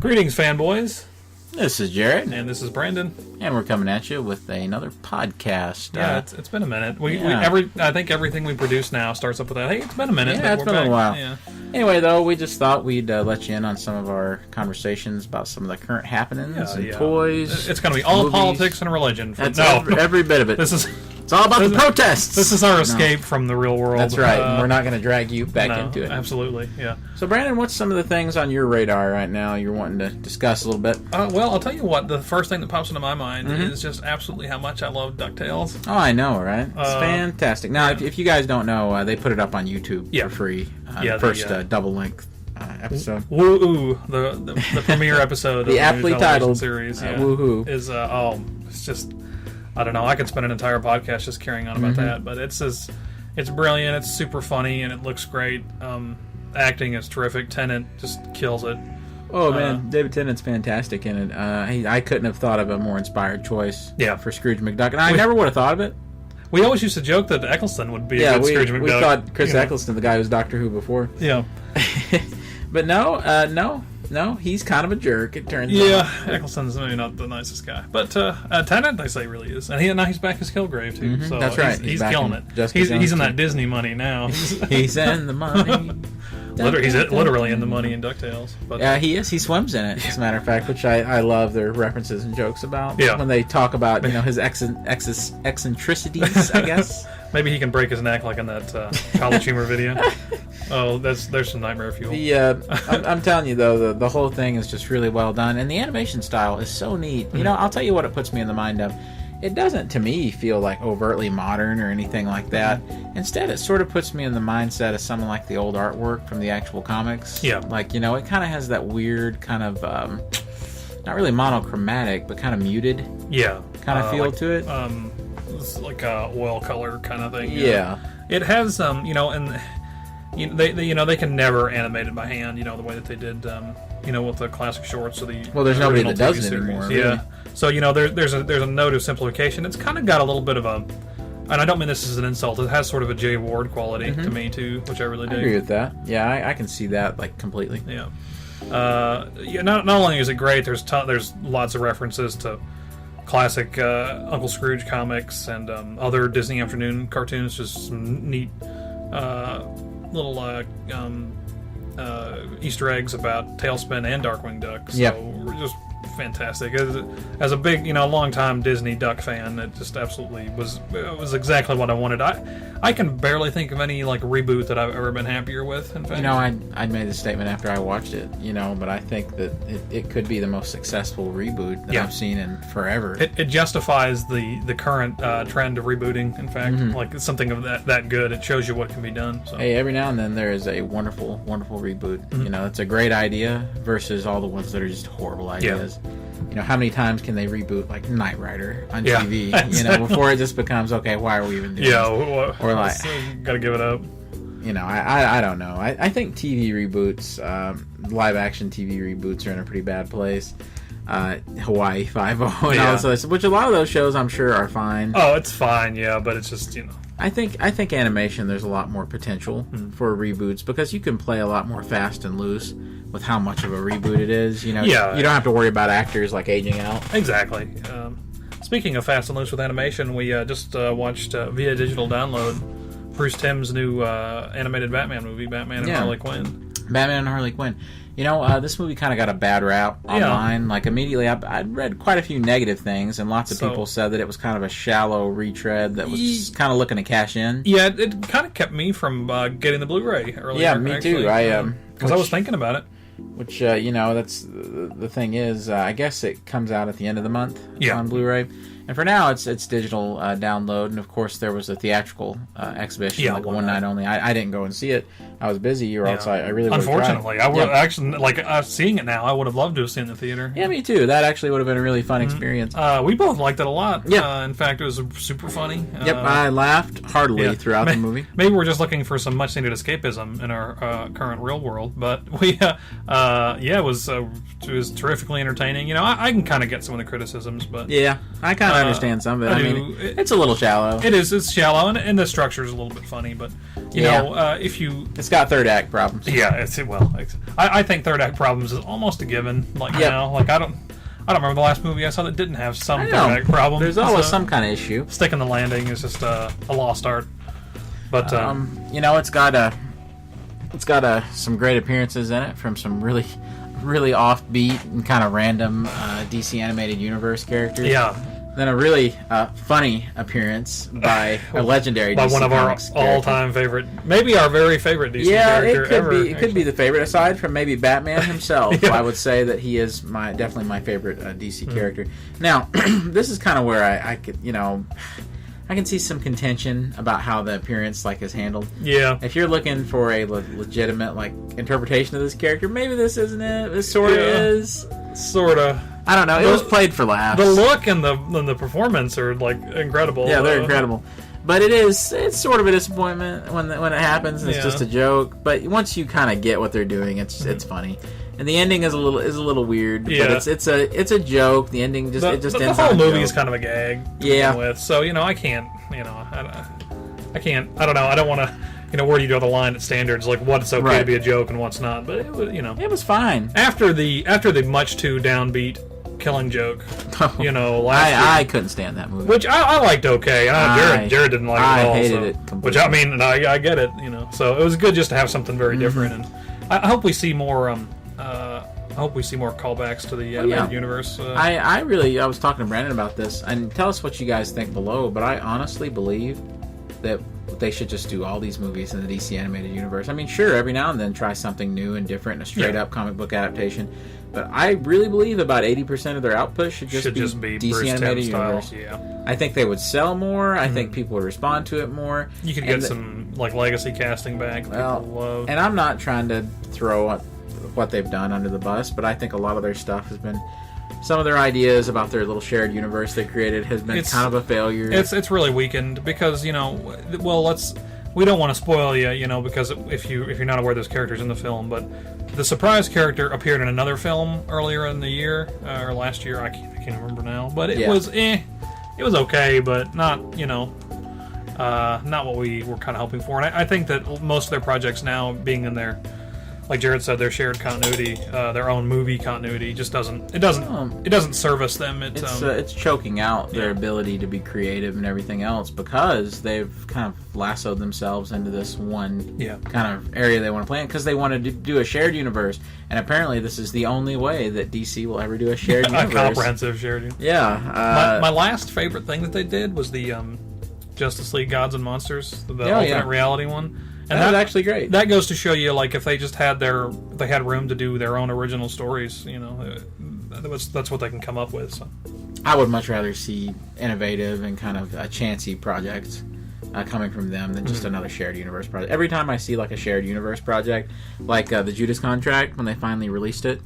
Greetings, fanboys. This is Jared. And this is Brandon. And we're coming at you with another podcast. Yeah, it's been a minute. I think everything we produce now starts up with that. Hey, it's been a minute. Yeah, it's been a little while. Yeah. Anyway, though, we just thought we'd let you in on some of our conversations about some of the current happenings and toys. It's going to be all movies. Politics and religion. Every bit of it. It's all about the protests. This is our escape from the real world. That's right. We're not going to drag you back into it. Absolutely, yeah. So, Brandon, what's some of the things on your radar right now you're wanting to discuss a little bit? Well, I'll tell you what. The first thing that pops into my mind is just absolutely how much I love Ducktales. Oh, I know, right? It's fantastic. Now, if you guys don't know, they put it up on YouTube for free. The first double-length episode. Woo-oo, the premiere episode the of the aptly titled series. Woohoo. Is it's just, I don't know. I could spend an entire podcast just carrying on about that, but it's brilliant. It's super funny and it looks great. Acting is terrific. Tennant just kills it. Oh man, David Tennant's fantastic in it. I couldn't have thought of a more inspired choice. For Scrooge McDuck, and I never would have thought of it. We always used to joke that Eccleston would be a good Scrooge McDuck. We thought Chris Eccleston, the guy who was Doctor Who before. Yeah. But no, he's kind of a jerk, it turns out. Yeah, Eccleston's maybe not the nicest guy. But Tennant, they say, really is. And now he's back as Kilgrave, too. So that's right. He's killing it. He's in that Disney money now. He's in the money. He's literally in the money in DuckTales. But, yeah, he is. He swims in it, as a matter of fact, which I love their references and jokes about. Yeah. When they talk about his eccentricities, I guess. Maybe he can break his neck like in that College Humor video. Oh, there's some nightmare fuel. I'm telling you, though, the whole thing is just really well done. And the animation style is so neat. You know, I'll tell you what it puts me in the mind of. It doesn't, to me, feel like overtly modern or anything like that. Instead, it sort of puts me in the mindset of something like the old artwork from the actual comics. Yeah. Like, it kind of has that weird kind of, not really monochromatic, but kind of muted kind of feel to it. It's like a oil color kind of thing. Yeah. It has, and they can never animate it by hand, the way that they did, with the classic shorts or the there's nobody that does it series. anymore. Yeah. Really. So, there's a note of simplification. It's kind of got a little bit of a, and I don't mean this as an insult, it has sort of a Jay Ward quality to me, too, which I really dig. I agree with that. Yeah, I can see that, completely. Yeah. Not only is it great, there's lots of references to classic Uncle Scrooge comics and other Disney Afternoon cartoons, just some neat little Easter eggs about Tailspin and Darkwing Duck. So we're just fantastic. As a big, long-time Disney Duck fan, it just absolutely was exactly what I wanted. I can barely think of any reboot that I've ever been happier with. In fact, I made this statement after I watched it. But I think that it could be the most successful reboot that I've seen in forever. It justifies the current trend of rebooting. In fact, it's something of that good. It shows you what can be done. So. Hey, every now and then there is a wonderful, wonderful reboot. It's a great idea versus all the ones that are just horrible ideas. How many times can they reboot Knight Rider on TV? Before it just becomes why are we even doing this? Or gotta give it up. I don't know. I think TV reboots, live action TV reboots, are in a pretty bad place. Hawaii 5-0 and all this, which a lot of those shows I'm sure are fine. Oh, it's fine, but it's just I think animation, there's a lot more potential for reboots because you can play a lot more fast and loose with how much of a reboot it is. You don't have to worry about actors aging out. Exactly. Speaking of fast and loose with animation, we just watched via digital download Bruce Timm's new animated Batman movie, Batman and Harley Quinn. Batman and Harley Quinn. This movie kind of got a bad rap online. Immediately, I'd read quite a few negative things, and lots of people said that it was kind of a shallow retread that was just kind of looking to cash in. Yeah, it kind of kept me from getting the Blu-ray earlier. Yeah, me too. Because I was thinking about it. Which, that's the thing is, I guess it comes out at the end of the month on Blu-ray. And for now, it's digital download, and of course there was a theatrical exhibition, a one night only. I didn't go and see it. I was busy, or else I really would have Unfortunately, I would actually, seeing it now, I would have loved to have seen it in the theater. Yeah, me too. That actually would have been a really fun experience. We both liked it a lot. Yeah. In fact, it was super funny. Yep, I laughed heartily throughout the movie. Maybe we're just looking for some much needed escapism in our current real world, but it was terrifically entertaining. I can kind of get some of the criticisms, but yeah, I kind of understand some of it. I mean, it's a little shallow. It is. It's shallow, and the structure is a little bit funny, but You know, if you... It's got third act problems. Yeah, I think third act problems is almost a given. Like, you know, like I don't remember the last movie I saw that didn't have some third act problem. There's always some kind of issue. Sticking the landing is just a lost art. But you know, it's got some great appearances in it from some really offbeat and kind of random DC Animated Universe characters. Yeah. Then a really funny appearance by a legendary DC one of Comics our all-time favorite, maybe our very favorite DC character ever. It could be the favorite, aside from maybe Batman himself. I would say that he is definitely my favorite DC character. Now, this is kind of where I could, you know, I can see some contention about how the appearance is handled. Yeah. If you're looking for a legitimate interpretation of this character, maybe this isn't it. This sort of is. Sort of. I don't know. It was played for laughs. The look and the performance are incredible. Yeah, they're incredible. But it's sort of a disappointment when it happens. And it's just a joke. But once you kind of get what they're doing, it's funny. And the ending is a little weird. Yeah. But it's a joke. The ending just ends on a joke. The whole movie is kind of a gag. Yeah. With. So I can't. I can't. I don't know. I don't want to. Where do you draw the line at standards, like what's okay to be a joke and what's not? But it was, it was fine after the much too downbeat Killing Joke. Last year, I couldn't stand that movie, which I liked. Okay, Jared didn't like it at all. I hated it completely. Which I get it. So it was good just to have something very different, and I hope we see more. I hope we see more callbacks to the animated universe. I was talking to Brandon about this, and tell us what you guys think below. But I honestly believe that they should just do all these movies in the DC Animated Universe. I mean, sure, every now and then try something new and different, a straight-up comic book adaptation. But I really believe about 80% of their output should just be DC Bruce Animated Timm Universe. Style. Yeah. I think they would sell more. I think people would respond to it more. You could get some legacy casting back. People love. And I'm not trying to throw what they've done under the bus, but I think a lot of their stuff has been... Some of their ideas about their little shared universe they created has been kind of a failure. It's really weakened because we don't want to spoil you, because if you're not aware, there's characters in the film, but the surprise character appeared in another film earlier in the year or last year. I can't remember now, but it was it was okay, but not not what we were kind of hoping for. And I think that most of their projects now being in their, like Jared said, their shared continuity, their own movie continuity, just doesn't service them. It's choking out their ability to be creative and everything else because they've kind of lassoed themselves into this one kind of area they want to play in because they want to do a shared universe, and apparently this is the only way that DC will ever do a shared universe. A comprehensive shared universe. Yeah. My last favorite thing that they did was the Justice League Gods and Monsters, the alternate reality one. And that was actually great. That goes to show you, if they just had they had room to do their own original stories, that's what they can come up with. So. I would much rather see innovative and kind of a chancy project coming from them than just another shared universe project. Every time I see a shared universe project, like the Judas Contract when they finally released it,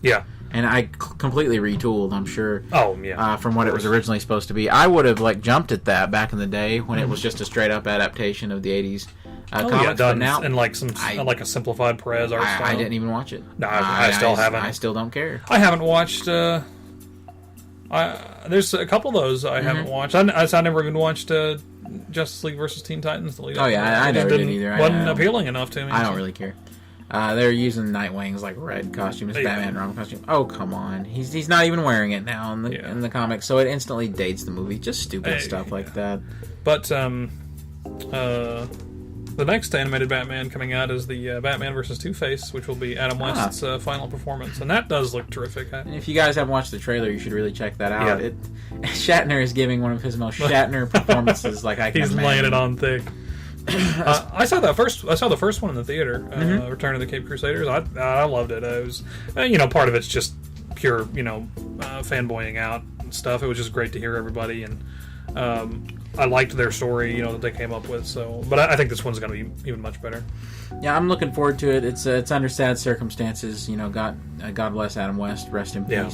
and I completely retooled, I'm sure. Oh yeah. From what it was originally supposed to be, I would have jumped at that back in the day when it was just a straight up adaptation of the '80s. Comics, done now, in a simplified Perez art style. I didn't even watch it. No, I still haven't. I still don't care. I haven't watched. There's a couple of those I haven't watched. I never even watched Justice League versus Teen Titans. I never did either. Wasn't appealing enough to me. I don't really care. They're using Nightwing's red costume, his Batman Robin costume. Oh come on, he's not even wearing it now in the comics, so it instantly dates the movie. Just stupid stuff like that. But the next animated Batman coming out is the Batman vs. Two-Face, which will be Adam West's final performance, and that does look terrific. And if you guys haven't watched the trailer, you should really check that out. Yeah. Shatner is giving one of his most Shatner performances I can He's imagine. laying it on thick. I saw the first one in the theater, Return of the Cape Crusaders. I loved it. It was, part of it's just pure, fanboying out and stuff. It was just great to hear everybody, and I liked their story, that they came up with. So, but I think this one's going to be even much better. Yeah, I'm looking forward to it. It's under sad circumstances. God bless Adam West. Rest in peace. Yeah.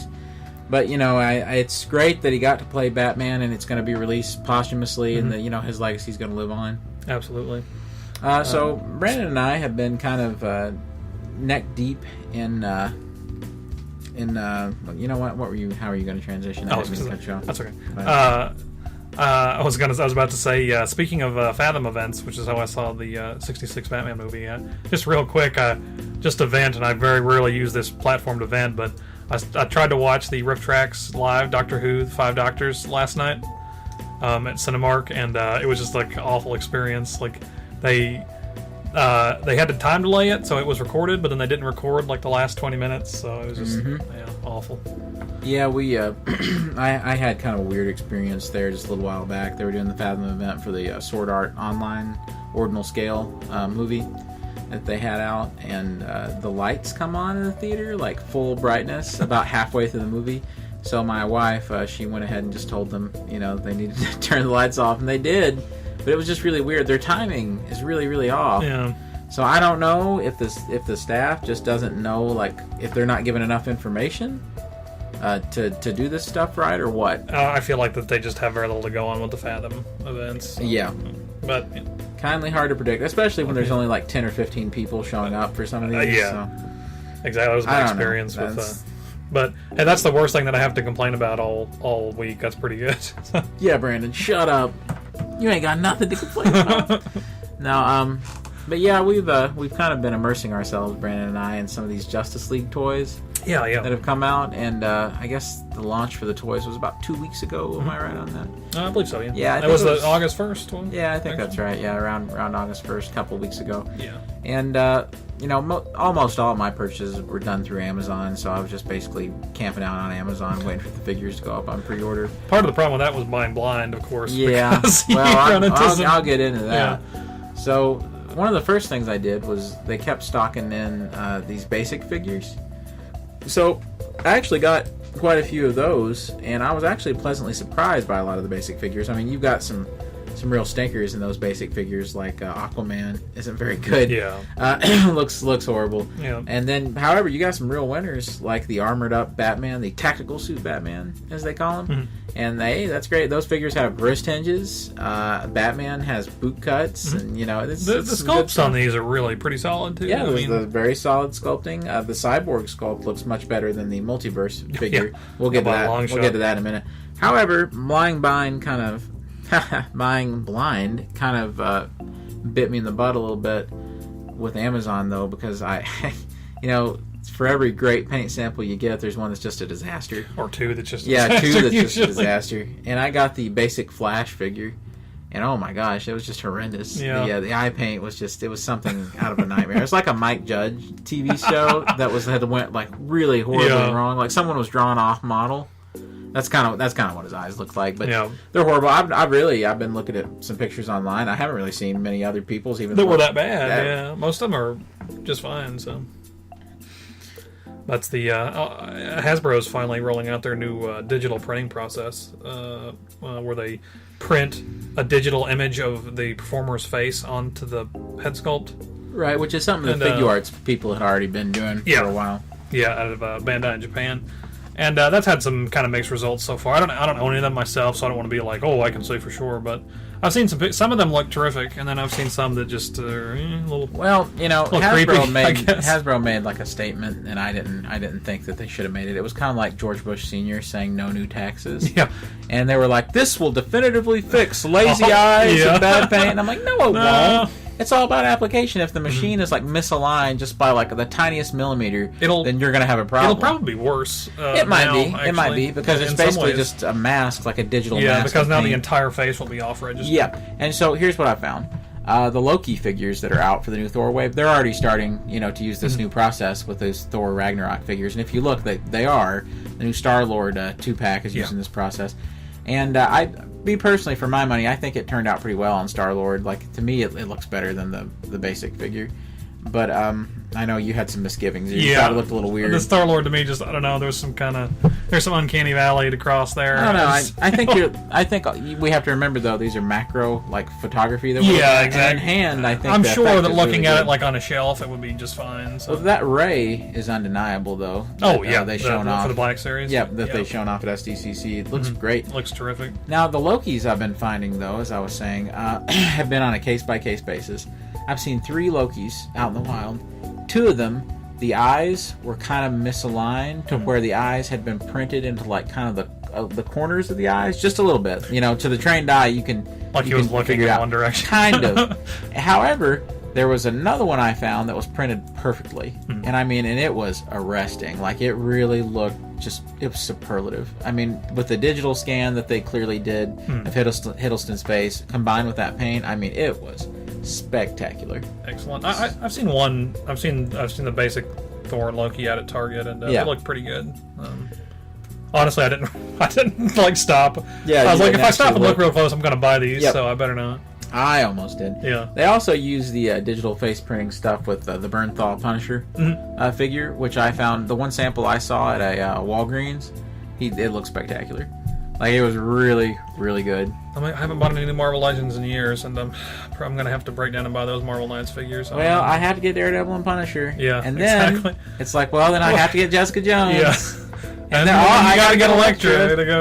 But it's great that he got to play Batman, and it's going to be released posthumously, and that his legacy's going to live on. Absolutely. So Brandon and I have been kind of neck deep in what were you? How are you going to transition? That's okay. I was about to say, speaking of Fathom events, which is how I saw the 66 Batman movie. Just real quick, just to vent, and I very rarely use this platform to vent, but I tried to watch the Riff Tracks live Doctor Who, the 5 Doctors, last night at Cinemark, and it was just like an awful experience. Like they had to time delay it, so it was recorded, but then they didn't record like the last 20 minutes, so it was just awful. Yeah, we I had kind of a weird experience there just a little while back. They were doing the Fathom event for the Sword Art Online Ordinal Scale movie that they had out, and the lights come on in the theater, like full brightness, about halfway through the movie. So my wife, she went ahead and just told them, they needed to turn the lights off, and they did. But it was just really weird. Their timing is really, really off. Yeah. So I don't know if the staff just doesn't know, like, if they're not given enough information to do this stuff right, or what. I feel like that they just have very little to go on with the Fathom events. Yeah. But kindly hard to predict, especially when there's only like 10 or 15 people showing up for some of these. Yeah. So. Exactly. That was my experience with. But that's the worst thing that I have to complain about all week. That's pretty good. Yeah, Brandon, shut up. You ain't got nothing to complain about. No, but yeah, we've kind of been immersing ourselves, Brandon and I, in some of these Justice League toys. Yeah. That have come out, and I guess the launch for the toys was about 2 weeks ago. Am I right on that? I believe so. Yeah. Yeah, that was the August 1st one. Yeah, I think that's right. Yeah, around August 1st, a couple of weeks ago. Yeah. And almost all my purchases were done through Amazon, so I was just basically camping out on Amazon, waiting for the figures to go up on pre-order. Part of the problem with that was buying blind, of course. Yeah. Well, I'll get into that. Yeah. So one of the first things I did was they kept stocking in these basic figures. So I actually got quite a few of those, and I was actually pleasantly surprised by a lot of the basic figures. I mean, you've got some real stinkers in those basic figures, like Aquaman isn't very good. Yeah. Looks horrible. Yeah. And then, however, you got some real winners, like the armored up Batman, the tactical suit Batman, as they call him. Mm-hmm. And that's great. Those figures have wrist hinges. Batman has boot cuts, and the sculpts on these are really pretty solid too. Yeah, the very solid sculpting. The cyborg sculpt looks much better than the multiverse figure. Yeah. We'll get to that. We'll get to that in a minute. However, buying blind kind of bit me in the butt a little bit with Amazon, though, because I for every great paint sample you get, there's one that's just a disaster. Or two that's just two that's just a disaster. And I got the basic Flash figure, and oh my gosh, it was just horrendous. Yeah. The eye paint was something out of a nightmare. It was like a Mike Judge TV show that went like really horribly wrong. Like someone was drawn off model. That's kind of what his eyes look like, but they're horrible. I've been looking at some pictures online. I haven't really seen many other people's even that were that bad. Yeah, most of them are just fine. So that's the Hasbro's finally rolling out their new digital printing process, where they print a digital image of the performer's face onto the head sculpt. Right, which is something that Figure Arts people had already been doing for a while. Yeah, out of Bandai in Japan. And that's had some kind of mixed results so far. I don't own any of them myself, so I don't want to be like, oh, I can say for sure. But I've seen some of them look terrific, and then I've seen some that just are a little. Well, Hasbro made like a statement, and I didn't think that they should have made it. It was kind of like George Bush Sr. saying no new taxes. Yeah. And they were like, this will definitively fix lazy eyes and bad paint. And I'm like, no, it won't. It's all about application. If the machine is like misaligned just by like the tiniest millimeter, then you're going to have a problem. It'll probably be worse. It might be because it's basically just a mask, like a digital mask. Yeah, because now the entire face will be off register. Yeah, and so here's what I found. The Loki figures that are out for the new Thor wave, they're already starting, to use this new process with those Thor Ragnarok figures. And if you look, they are. The new Star-Lord 2-pack is using this process. And me personally, for my money, I think it turned out pretty well on Star-Lord. Like, to me, it looks better than the basic figure. But I know you had some misgivings. You thought it looked a little weird. The Star-Lord to me, just I don't know. There's some uncanny valley to cross there. I don't know. I think we have to remember though. These are macro photography that exactly. And in hand, I think I'm sure that looking really at good. it like on a shelf, it would be just fine. So. Well, that ray is undeniable though. They shown off for the Black Series. They've shown off at SDCC. It looks great. Looks terrific. Now the Lokis I've been finding though, as I was saying, have been on a case by case basis. I've seen 3 Lokis out in the wild. 2 of them, the eyes were kind of misaligned to where the eyes had been printed into like kind of the the corners of the eyes just a little bit. You know, to the trained eye, you can like he was looking in one direction, kind of. However, there was another one I found that was printed perfectly, and I mean, and it was arresting. Like it really looked it was superlative. I mean, with the digital scan that they clearly did of Hiddleston's face combined with that paint, I mean, it was spectacular. Excellent. I've seen one. I've seen the basic Thor and Loki out at Target, and it looked pretty good. Honestly, I didn't like stop. Yeah, I was like, if I stop and look real close, I'm gonna buy these, so I better not. I almost did. Yeah. They also use the digital face printing stuff with the Bernthal Punisher figure, which I found the one sample I saw at a Walgreens. It looked spectacular. Like it was really, really good. I haven't bought any new Marvel Legends in years, and I'm gonna have to break down and buy those Marvel Knights figures. Well, I had to get Daredevil and Punisher. Yeah, and then it's like, well, then I have to get Jessica Jones. Yeah. And then, I gotta get Elektra.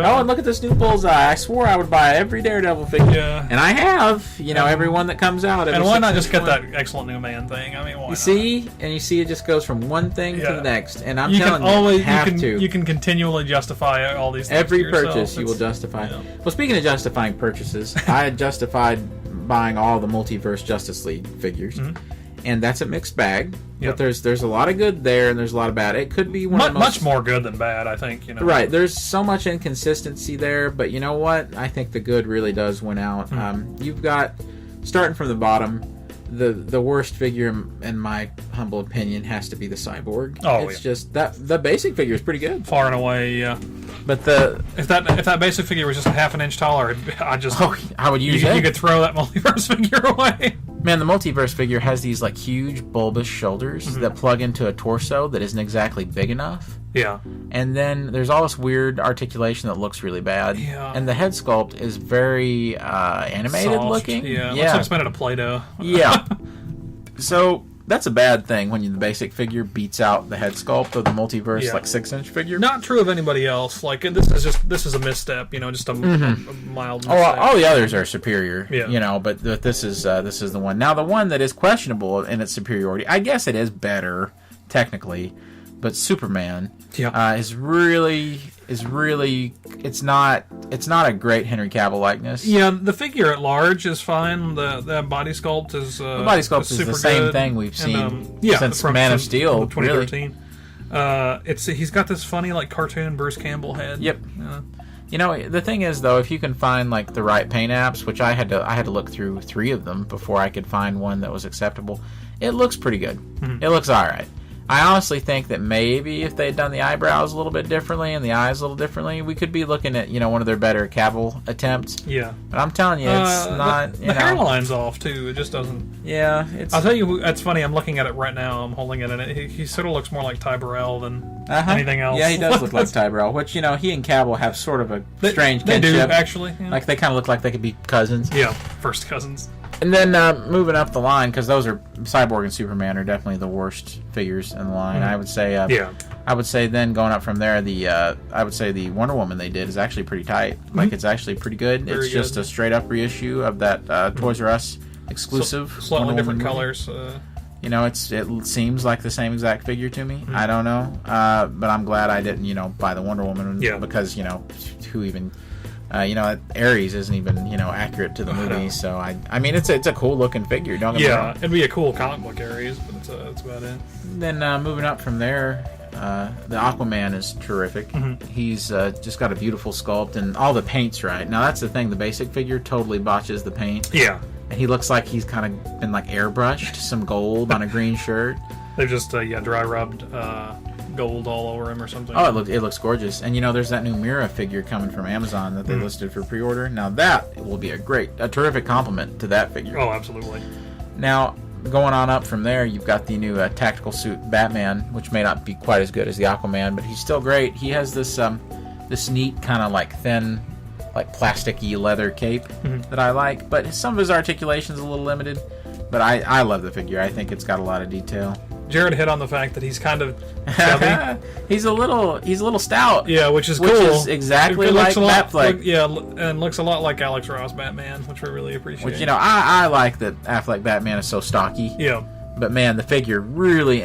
Oh, and look at this new Bullseye. I swore I would buy every Daredevil figure. Yeah. And I have, every one that comes out. And why not just get that excellent new man thing? I mean, why you see, and you see it just goes from one thing to the next. And I'm telling you, you can continually justify all these things. Every purchase you will justify. Yeah. Well, speaking of justifying purchases, I had justified buying all the Multiverse Justice League figures. And that's a mixed bag. But there's a lot of good there, and there's a lot of bad. It could be much more good than bad, I think. Right. There's so much inconsistency there, but you know what? I think the good really does win out. You've got, starting from the bottom, the worst figure, in my humble opinion, has to be the Cyborg. Oh, it's just that the basic figure is pretty good, far and away. Yeah. But if that basic figure was just a half an inch taller, I would use it. You could throw that multiverse figure away. Man, the multiverse figure has these like huge bulbous shoulders that plug into a torso that isn't exactly big enough. Yeah. And then there's all this weird articulation that looks really bad. Yeah. And the head sculpt is very animated looking. Yeah. Looks like it's made out of Play-Doh. Yeah. So that's a bad thing when the basic figure beats out the head sculpt of the multiverse like 6-inch figure. Not true of anybody else. Like this is a misstep. Just a mild misstep. All the others are superior. Yeah. But this is the one. Now the one that is questionable in its superiority, I guess it is better technically, but Superman is really it's not a great Henry Cavill likeness. Yeah, the figure at large is fine. The body sculpt is the body sculpt is the same thing we've seen since Man of Steel, 2013. Really. He's got this funny like cartoon Bruce Campbell head. Yep. The thing is though, if you can find like the right paint apps, which I had to look through 3 of them before I could find one that was acceptable, it looks pretty good. It looks all right. I honestly think that maybe if they had done the eyebrows a little bit differently and the eyes a little differently, we could be looking at one of their better Cavill attempts. Yeah, but I'm telling you, it's not. The hairline's off too. It just doesn't. Yeah, I'll tell you. That's funny. I'm looking at it right now. I'm holding it, and he sort of looks more like Ty Burrell than anything else. Yeah, he does look like Ty Burrell. Which he and Cavill have sort of a strange kinship. They do actually. Yeah. Like they kind of look like they could be cousins. Yeah, first cousins. And then moving up the line, because those are Cyborg and Superman are definitely the worst figures in the line. I would say. I would say then going up from there, I would say the Wonder Woman they did is actually pretty tight. Like it's actually pretty good. Very it's just good. a straight up reissue of that Toys R Us exclusive. Slightly different colors. It seems like the same exact figure to me. I don't know, but I'm glad I didn't buy the Wonder Woman because who even. Ares isn't even accurate to the movie, so I mean it's a cool looking figure. Don't get me wrong. It'd be a cool comic book Ares, but that's about it. Then moving up from there, the Aquaman is terrific. He's just got a beautiful sculpt and all the paint's right. Now that's the thing, the basic figure totally botches the paint. Yeah, and he looks like he's kind of been like airbrushed some gold on a green shirt. They've just dry rubbed gold all over him or something. Oh, it looks gorgeous. And there's that new Mira figure coming from Amazon that they listed for pre-order. Now that will be a terrific compliment to that figure. Oh, absolutely. Now going on up from there, you've got the new tactical suit Batman, which may not be quite as good as the Aquaman, but he's still great. He has this neat kind of like thin, like plasticky leather cape that I like, but some of his articulation's a little limited. But I love the figure. I think it's got a lot of detail. Jared hit on the fact that he's kind of chubby. he's a little stout. Yeah, which is cool. Which is exactly like Batfleck. And looks a lot like Alex Ross Batman, which we really appreciate. Which I like that Affleck Batman is so stocky. Yeah. But man, the figure really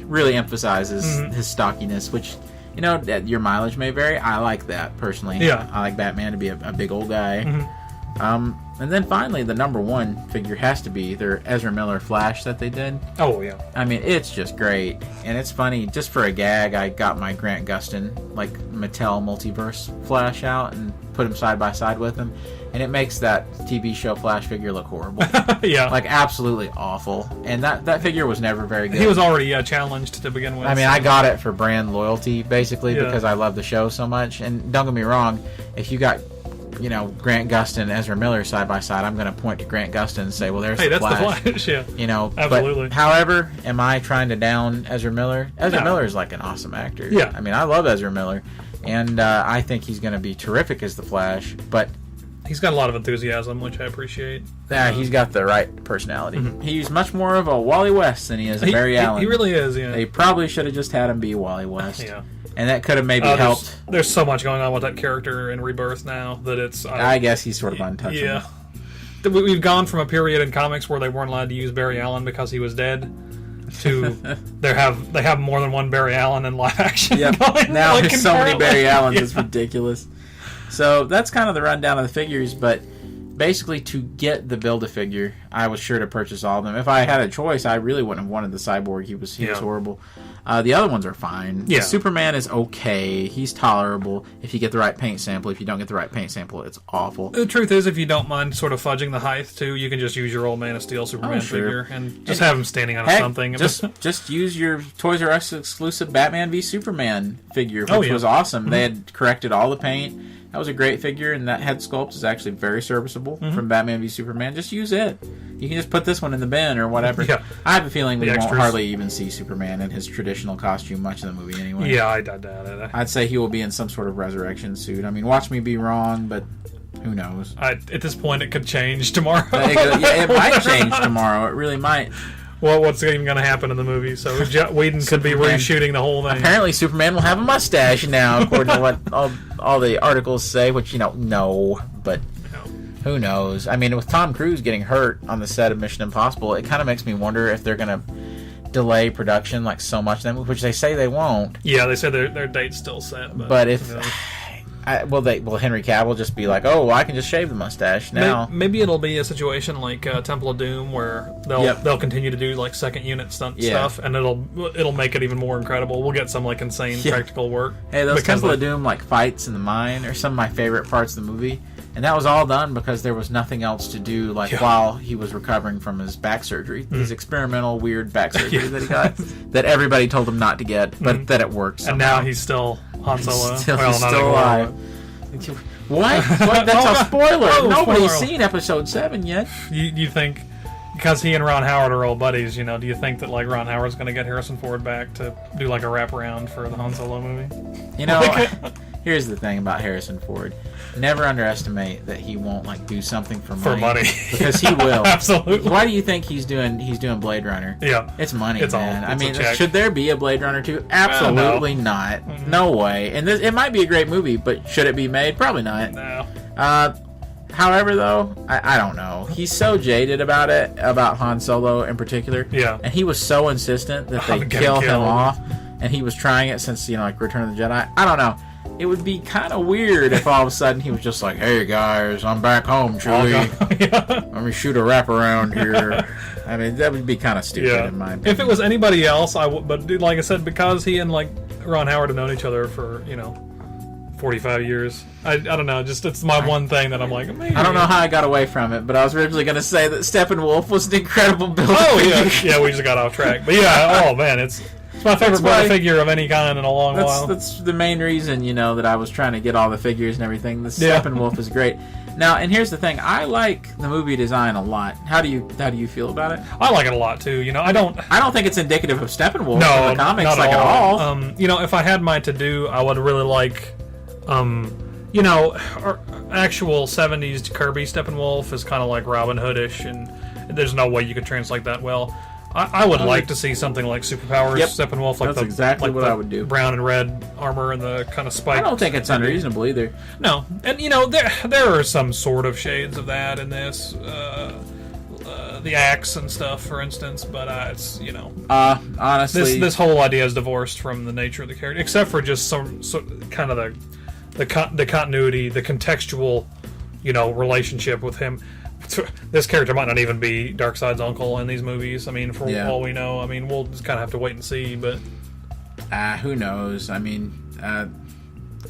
really emphasizes his stockiness, which You know, your mileage may vary. I like that, personally. Yeah. I like Batman to be a big old guy. Mm-hmm. And then finally, the number one figure has to be their Ezra Miller Flash that they did. Oh, yeah. I mean, it's just great. And it's funny, just for a gag, I got my Grant Gustin, like, Mattel Multiverse Flash out and put him side by side with him. And it makes that TV show Flash figure look horrible. Yeah. Like, absolutely awful. And that figure was never very good. He was already challenged to begin with. I mean, I got it for brand loyalty, basically, Yeah. because I love the show so much. And don't get me wrong, if you got, you know, Grant Gustin and Ezra Miller side by side, I'm going to point to Grant Gustin and say, well, there's Hey, the that's Flash. the Flash, yeah. You know, Absolutely. But, however, am I trying to down Ezra Miller? Ezra No. Miller is like an awesome actor. Yeah. I mean, I love Ezra Miller, and I think he's going to be terrific as the Flash, but He's got a lot of enthusiasm, which I appreciate. he's got the right personality. He's much more of a Wally West than he is a Barry Allen. He really is, yeah. They probably should have just had him be Wally West. Yeah. And that could have maybe helped. There's so much going on with that character in Rebirth now that it's... I guess he's sort of untouchable. Yeah. We've gone from a period in comics where they weren't allowed to use Barry Allen because he was dead to they have more than one Barry Allen in live action. Yep. Going, Now like, there's so many Barry Allens, Yeah. it's ridiculous. So that's kind of the rundown of the figures, but basically to get the Build-A-Figure, I was sure to purchase all of them. If I had a choice, I really wouldn't have wanted the Cyborg. He was horrible. The other ones are fine. Yeah. The Superman is okay. He's tolerable if you get the right paint sample. If you don't get the right paint sample, it's awful. The truth is, if you don't mind sort of fudging the height too, you can just use your old Man of Steel Superman figure and just have him standing on something. Just use your Toys R Us exclusive Batman v Superman figure, which was awesome. They had corrected all the paint. That was a great figure, and that head sculpt is actually very serviceable from Batman v Superman. Just use it. You can just put this one in the bin or whatever. Yeah. I have a feeling we won't extras. hardly even see Superman in his traditional costume much of the movie anyway. Yeah, I doubt it. I'd say he will be in some sort of resurrection suit. I mean, watch me be wrong, but who knows? At this point, it could change tomorrow. It might change tomorrow. It really might. Well, what's even going to happen in the movie? So Whedon could be reshooting the whole thing. Apparently, Superman will have a mustache now, according to what all the articles say. Which no, but who knows? I mean, with Tom Cruise getting hurt on the set of Mission Impossible, it kind of makes me wonder if they're going to delay production like so much, which they say they won't. Yeah, they said their date's still set. But if will Henry Cavill just be like, oh, well, I can just shave the mustache now? Maybe it'll be a situation like Temple of Doom where they'll continue to do like second unit stunt stuff, and it'll make it even more incredible. We'll get some like insane practical work. Hey, those Temple of Doom like fights in the mine are some of my favorite parts of the movie, and that was all done because there was nothing else to do while he was recovering from his back surgery, his experimental weird back surgery that he got, that everybody told him not to get, but that it worked somehow. And now he's still Han Solo. He's still alive. What? That's a spoiler. Nobody's seen episode 7 yet. You think because he and Ron Howard are old buddies, do you think that like Ron Howard's going to get Harrison Ford back to do like a wraparound for the Han Solo movie? Here's the thing about Harrison Ford. Never underestimate that he won't like do something for money. Because he will. Absolutely. Why do you think he's doing Blade Runner? Yeah. It's money, it's man. I mean, should there be a Blade Runner 2? Absolutely not. Mm-hmm. No way. And it might be a great movie, but should it be made? Probably not. No. However, though, I don't know. He's so jaded about it, about Han Solo in particular. Yeah. And he was so insistent that they kill him off, and he was trying it since, like Return of the Jedi. I don't know. It would be kind of weird if all of a sudden he was just like, hey guys, I'm back home, Chewie. Let me shoot a wraparound here. I mean, that would be kind of stupid in my opinion. If it was anybody else, I would. But like I said, because he and like Ron Howard have known each other for 45 years. I don't know. Just it's my one thing that I'm like. Maybe. I don't know how I got away from it, but I was originally going to say that Steppenwolf was an incredible build. Oh yeah, we just got off track. But yeah, oh man, it's my favorite Build figure of any kind in a long while. That's the main reason, that I was trying to get all the figures and everything. The Steppenwolf is great. Now, and here's the thing: I like the movie design a lot. How do you feel about it? I like it a lot too. I don't think it's indicative of Steppenwolf in the comics not at all. If I had mine to do, I would really like, actual 70s Kirby Steppenwolf is kind of like Robin Hoodish, and there's no way you could translate that well. I would like to see something like Superpowers Steppenwolf, like that's exactly what I would do. Brown and red armor and the kind of spike. I don't think it's unreasonable either. No, and there are some sort of shades of that in this. the axe and stuff, for instance. But it's honestly, this whole idea is divorced from the nature of the character, except for just some kind of the continuity, the contextual, relationship with him. This character might not even be Darkseid's uncle in these movies. I mean, for all we know, I mean, we'll just kind of have to wait and see. But who knows? I mean,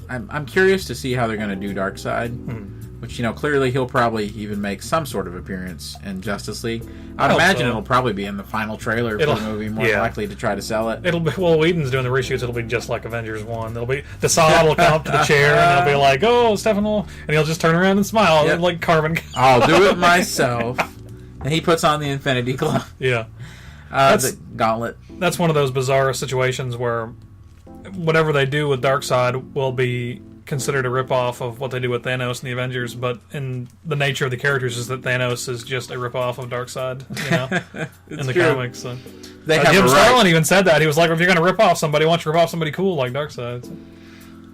I'm curious to see how they're going to do Darkseid. Which, clearly he'll probably even make some sort of appearance in Justice League. I'd imagine it'll probably be in the final trailer for the movie, more likely to try to sell it. It'll be, Whedon's doing the reshoots, it'll be just like Avengers 1. There'll be, the Sod will come up to the chair, and they'll be like, oh, Steppenwolf, and he'll just turn around and smile, like Carbon. I'll do it myself. And he puts on the Infinity Glove. Yeah. The gauntlet. That's one of those bizarre situations where whatever they do with Darkseid will be considered a ripoff of what they do with Thanos in the Avengers, but in the nature of the characters is that Thanos is just a ripoff of Darkseid, in the comics. So. Jim Starlin even said that. He was like, if you're going to rip off somebody, why don't you rip off somebody cool like Darkseid? So.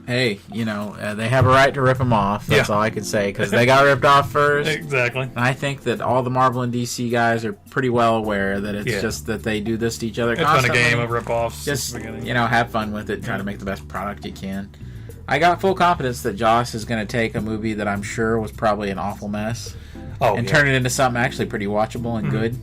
Hey, they have a right to rip him off. That's all I can say, because they got ripped off first. Exactly. And I think that all the Marvel and DC guys are pretty well aware that it's just that they do this to each other constantly. It's been a game of rip-offs just, since the beginning. Have fun with it, try to make the best product you can. I got full confidence that Joss is going to take a movie that I'm sure was probably an awful mess and turn it into something actually pretty watchable and good.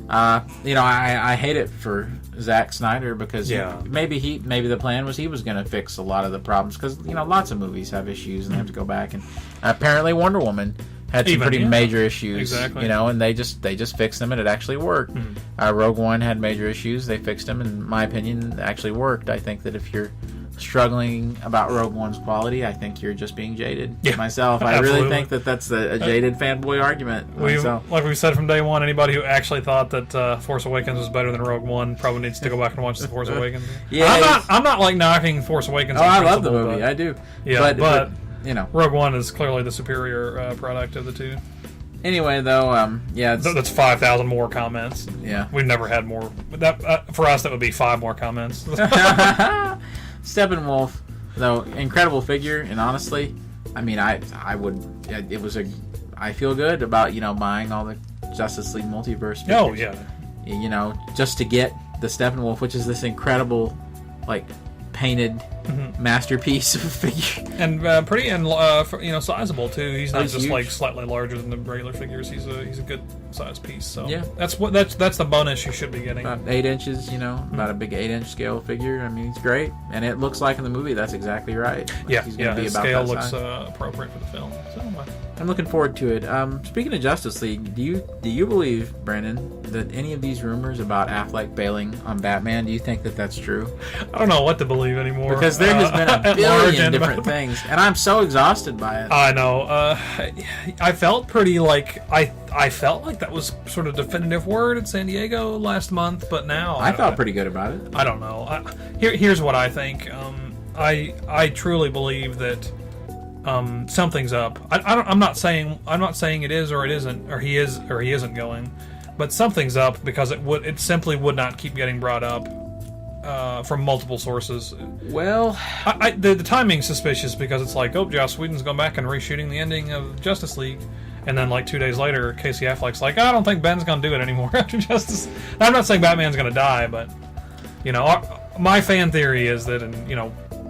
I hate it for Zack Snyder because maybe the plan was he was going to fix a lot of the problems because lots of movies have issues and they have to go back, and apparently Wonder Woman had some pretty major issues, and they just fixed them and it actually worked. Rogue One had major issues, they fixed them, and in my opinion it actually worked. I think that if you're struggling about Rogue One's quality, I think you're just being jaded. Myself, I really think that's a jaded fanboy argument. Like we said from day one, anybody who actually thought that Force Awakens was better than Rogue One probably needs to go back and watch The Force Awakens. I'm not like knocking Force Awakens. I love the movie, I do. Yeah, but Rogue One is clearly the superior product of the two. Anyway, though, that's 5,000 more comments. Yeah, we've never had more. That for us, that would be 5 more comments. Steppenwolf, though, incredible figure, and honestly, I mean, I feel good about buying all the Justice League multiverse figures. Oh yeah. Just to get the Steppenwolf, which is this incredible, painted masterpiece of a figure, and pretty sizable too. He's not just huge. Slightly larger than the regular figures. He's a good size piece. So that's the bonus you should be getting. About 8 inches, about a big 8-inch scale figure. I mean, it's great, and it looks like in the movie that's exactly right. He's going to be about scale looks appropriate for the film. So I'm looking forward to it. Speaking of Justice League, do you believe, Brandon, that any of these rumors about Affleck bailing on Batman, do you think that that's true? I don't know what to believe anymore. Because there has been a billion different things, and I'm so exhausted by it. I know. I felt pretty I felt like that was sort of definitive word in San Diego last month, but now I felt pretty good about it. I don't know. Here's what I think. I truly believe that something's up. I'm not saying it is or it isn't, or he is or he isn't going, but something's up because it simply would not keep getting brought up from multiple sources. Well, the timing's suspicious because it's like, Joss Whedon's gone back and reshooting the ending of Justice League. And then, 2 days later, Casey Affleck's like, I don't think Ben's going to do it anymore after Justice. I'm not saying Batman's going to die, but, my fan theory is that, and,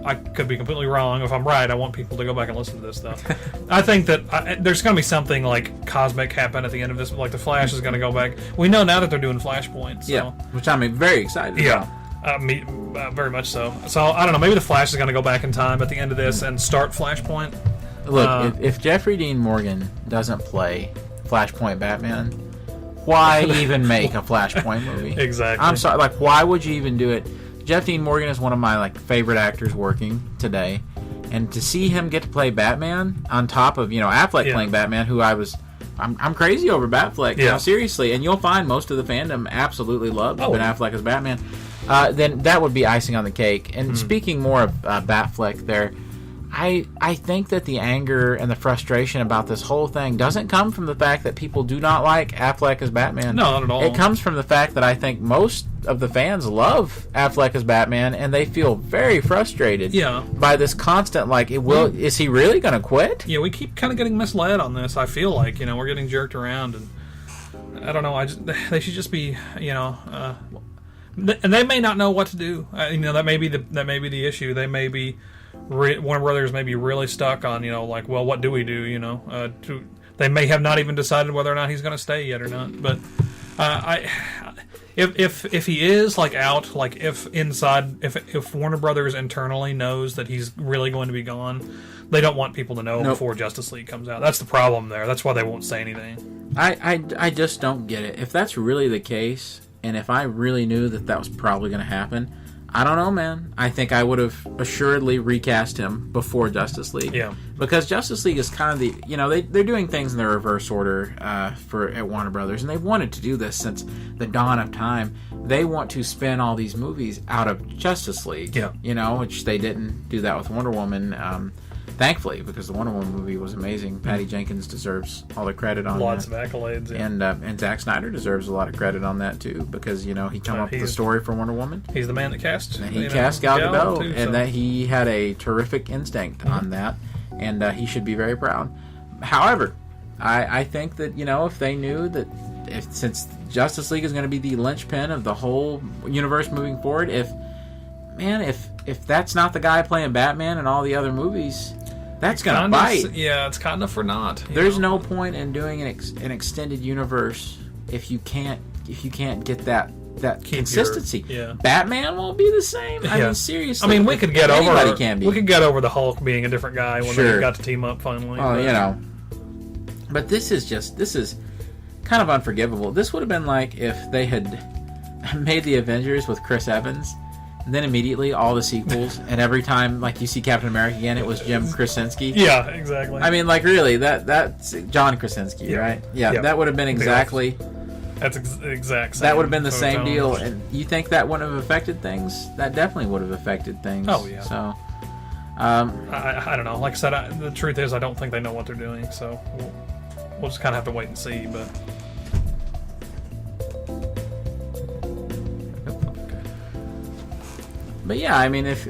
I could be completely wrong. If I'm right, I want people to go back and listen to this stuff. I think that there's going to be something, cosmic happen at the end of this. The Flash is going to go back. We know now that they're doing Flashpoint. So. Yeah, which I'm very excited about. Very much so. So, I don't know, maybe the Flash is going to go back in time at the end of this and start Flashpoint. Look, if Jeffrey Dean Morgan doesn't play Flashpoint Batman, why even make a Flashpoint movie? Exactly. I'm sorry. Why would you even do it? Jeff Dean Morgan is one of my favorite actors working today, and to see him get to play Batman on top of Affleck playing Batman, who I'm crazy over Batfleck. Yeah. Seriously, and you'll find most of the fandom absolutely love Ben Affleck as Batman. Then that would be icing on the cake. And speaking more of Batfleck there. I think that the anger and the frustration about this whole thing doesn't come from the fact that people do not like Affleck as Batman. No, not at all. It comes from the fact that I think most of the fans love Affleck as Batman, and they feel very frustrated by this constant, is he really going to quit? Yeah, we keep kind of getting misled on this, I feel like. We're getting jerked around, and I don't know. They should just be, and they may not know what to do. That may be the issue. They may be Warner Brothers may be really stuck on, like, well, what do we do? They may have not even decided whether or not he's going to stay yet or not. But if he is like out, like if Warner Brothers internally knows that he's really going to be gone, they don't want people to know before Justice League comes out. That's the problem there. That's why they won't say anything. I just don't get it. If that's really the case, and if I really knew that was probably going to happen, I don't know, man. I think I would have assuredly recast him before Justice League. Yeah. Because Justice League is kind of the, they're doing things in the reverse order at Warner Brothers, and they've wanted to do this since the dawn of time. They want to spin all these movies out of Justice League. Yeah. Which they didn't do that with Wonder Woman. Thankfully, because the Wonder Woman movie was amazing. Patty Jenkins deserves all the credit on lots that. of accolades. Yeah. And Zack Snyder deserves a lot of credit on that, too, because, he came up with the story for Wonder Woman. He's the man that cast. And he cast Gal Gadot, too, and that he had a terrific instinct on that, and he should be very proud. However, I think that, if they knew that, since Justice League is going to be the linchpin of the whole universe moving forward, if that's not the guy playing Batman in all the other movies, that's going to bite. Yeah, it's kind of for naught. There's no point in doing an extended universe if you can't get that consistency. Batman won't be the same. I mean, seriously. I mean, we could get over the Hulk being a different guy when they got to team up finally. Oh, But this is kind of unforgivable. This would have been like if they had made the Avengers with Chris Evans, and then immediately all the sequels, and every time like you see Captain America again, it was Jim Krasinski. Yeah, exactly. I mean, like really, that's John Krasinski, right? Yeah, that would have been exactly. That's exact. That would have been the same deal, and you think that wouldn't have affected things? That definitely would have affected things. Oh yeah. So, I don't know. Like I said, the truth is, I don't think they know what they're doing. So we'll just kind of have to wait and see. But yeah, I mean, if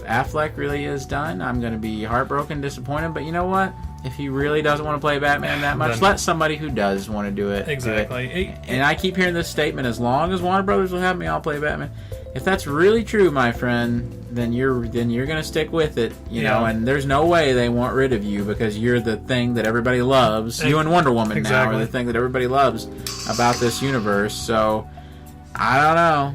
Affleck really is done, I'm going to be heartbroken, disappointed. But you know what? If he really doesn't want to play Batman that much, let somebody who does want to do it. Exactly. Do it. And I keep hearing this statement: as long as Warner Brothers will have me, I'll play Batman. If that's really true, my friend, then you're going to stick with it, you know. And there's no way they want rid of you because you're the thing that everybody loves. You and Wonder Woman now are the thing that everybody loves about this universe. So I don't know.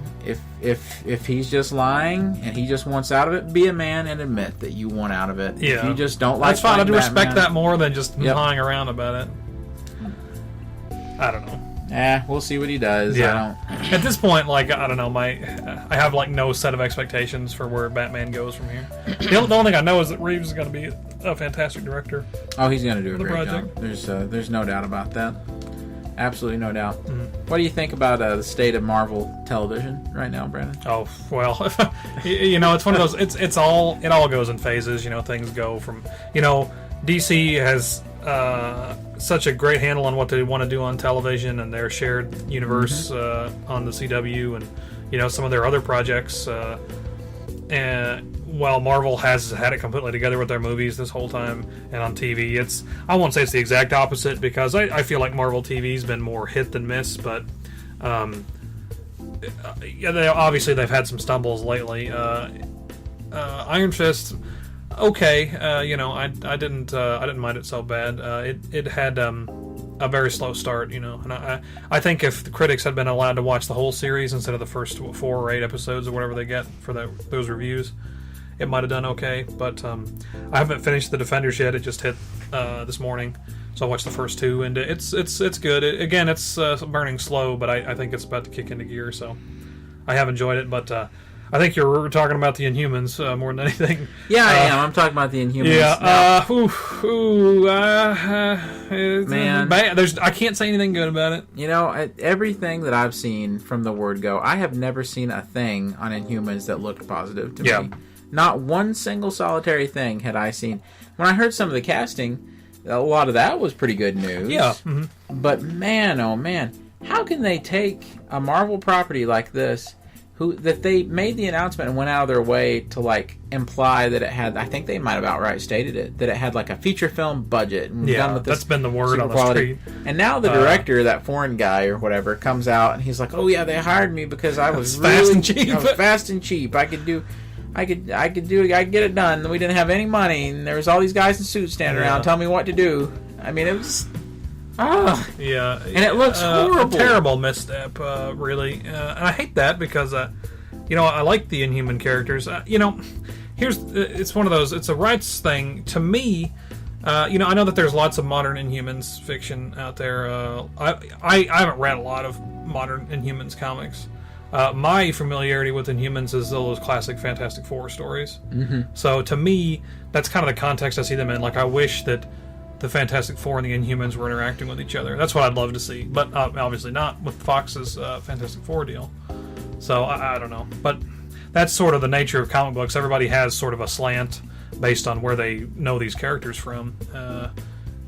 If he's just lying and he just wants out of it, be a man and admit that you want out of it. Yeah. If you just don't like that's fine. I do Batman, respect that more than just lying around about it. I don't know. We'll see what he does. Yeah. At this point, like, I don't know, I have like no set of expectations for where Batman goes from here. The only thing I know is that Reeves is going to be a fantastic director. Oh, he's going to do a great job. There's no doubt about that. Absolutely no doubt. What do you think about the state of Marvel television right now, Brandon? Oh, well, it's one of those. It all goes in phases. Things go from DC has such a great handle on what they want to do on television and their shared universe on the CW and some of their other projects. And while Marvel has had it completely together with their movies this whole time and on TV, I won't say it's the exact opposite because I feel like Marvel TV's been more hit than miss, but obviously they've had some stumbles lately. Iron Fist, okay, I didn't mind it so bad. It had a very slow start, and I think if the critics had been allowed to watch the whole series instead of the first 4 or 8 episodes or whatever they get for those reviews, it might have done okay. But I haven't finished The Defenders yet. It just hit this morning, so I watched the first 2, and it's good. It's burning slow, but I think it's about to kick into gear, so I have enjoyed it. But I think you're talking about the Inhumans more than anything. Yeah, I am. I'm talking about the Inhumans. Yeah. Man, I can't say anything good about it. Everything that I've seen from the word go, I have never seen a thing on Inhumans that looked positive to me. Not one single solitary thing had I seen. When I heard some of the casting, a lot of that was pretty good news. Yeah. But man, oh man, how can they take a Marvel property like this, that they made the announcement and went out of their way to like imply that it had. I think they might have outright stated it, that it had like a feature film budget. And done with this that's been the word on the quality. street. And now the director, that foreign guy or whatever, comes out and he's like, "Oh yeah, they hired me because I was fast and cheap. I was fast and cheap. I could get it done. We didn't have any money, and there was all these guys in suits standing around telling me what to do. I mean, it was." Yeah, and it looks horrible. A terrible misstep, really. And I hate that because, I like the Inhuman characters. It's one of those. It's a rights thing to me. I know that there's lots of modern Inhumans fiction out there. I haven't read a lot of modern Inhumans comics. My familiarity with Inhumans is those classic Fantastic Four stories. Mm-hmm. So to me, that's kind of the context I see them in. Like, I wish that the Fantastic Four and the Inhumans were interacting with each other. That's what I'd love to see, but obviously not with Fox's Fantastic Four deal. So I don't know, but that's sort of the nature of comic books. Everybody has sort of a slant based on where they know these characters from,